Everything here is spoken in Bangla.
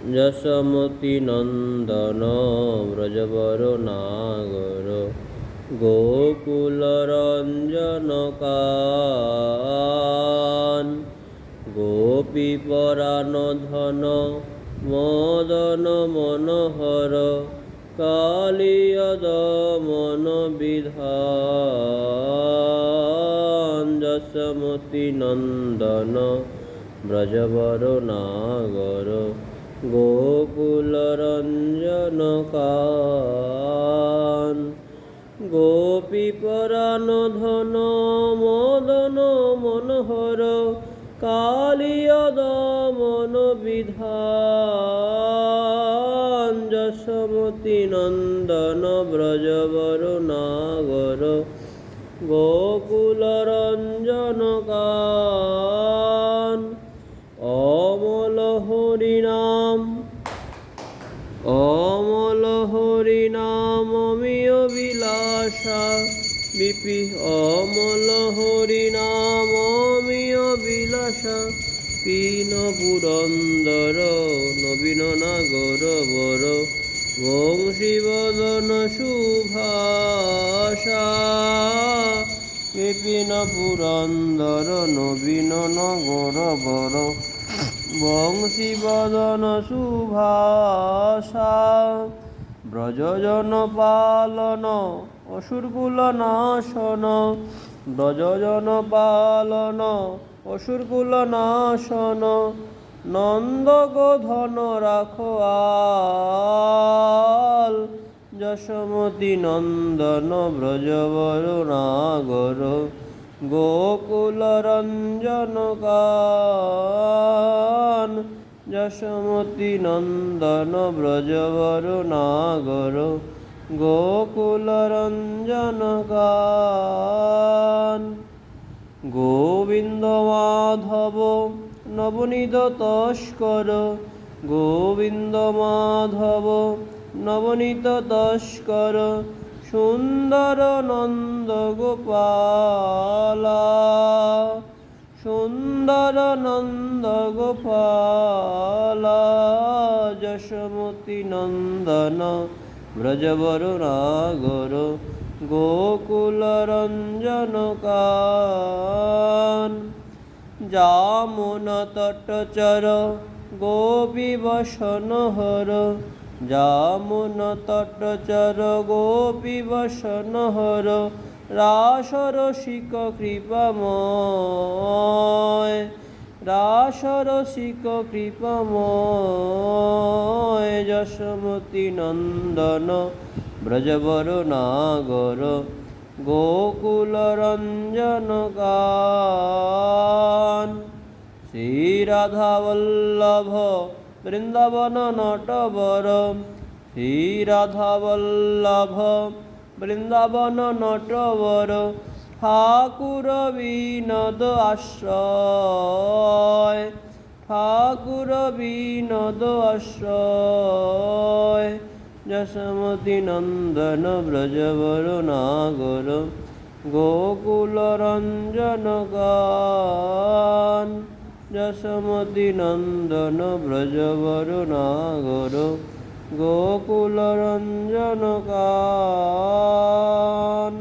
যশোমতি নন্দন ব্রজবর নাগর গোকুল রঞ্জন কান গোপী পরাণ ধন মদন মনোহর কালিয়দ মন বিধান যশোমতি নন্দন ব্রজবর নাগর গোকুল রঞ্জন কান গোপী পরাণ ধন মদন মনোহর কালিয়দ মন বিধান যশোমতি নন্দন ব্রজবর নাগর গোকুল রঞ্জন কান অমল হরিনাম অমিয় বিলাসা বিপি অমল হরিনাম অমিয় বিলাসা পীন পুরন্দর নবীন নাগর বর বংশীবদন সুভাষা বিপিন পুরন্দর নবীন নগর বর বংশীবদন সুভাষা ব্রজজন পালন অসুরকুল নাশন ব্রজজন পালন অসুরকুল নাশন নন্দ গোধন রাখোয়াল যশোমতি নন্দন ব্রজবর নাগর গোকুল রঞ্জন কান যশোমতি নন্দন ব্রজবর নাগর গোকুল রঞ্জন কান গোবিন্দ মাধব নবনীত তস্কর গোবিন্দ মাধব নবনীত তস্কর সুন্দর নন্দ গোপালা সুন্দর নন্দ গোপালা যশোমতি নন্দন ব্রজবর নাগর গোকুল রঞ্জন কান যামুন তটচর গোপী বসন হর যামুন তটচর গোপী বসন হর রাসরসিক কৃপাময় রাসরসিক কৃপাময় যশোমতি নন্দন ব্রজবর নাগর গোকুল রঞ্জন কান শ্রী রাধা বল্লভ বৃন্দাবন নটবর শ্রী রাধা বল্লভ বৃন্দাবন নটবর ঠাকুর বিনোদ আশ্রয় ঠাকুর বিনোদ আশ্রয় যশোমতি নন্দন ব্রজবর নাগর গোকুল রঞ্জন কান যশোমতি নন্দন ব্রজবর নাগর গোকুল রঞ্জন কান।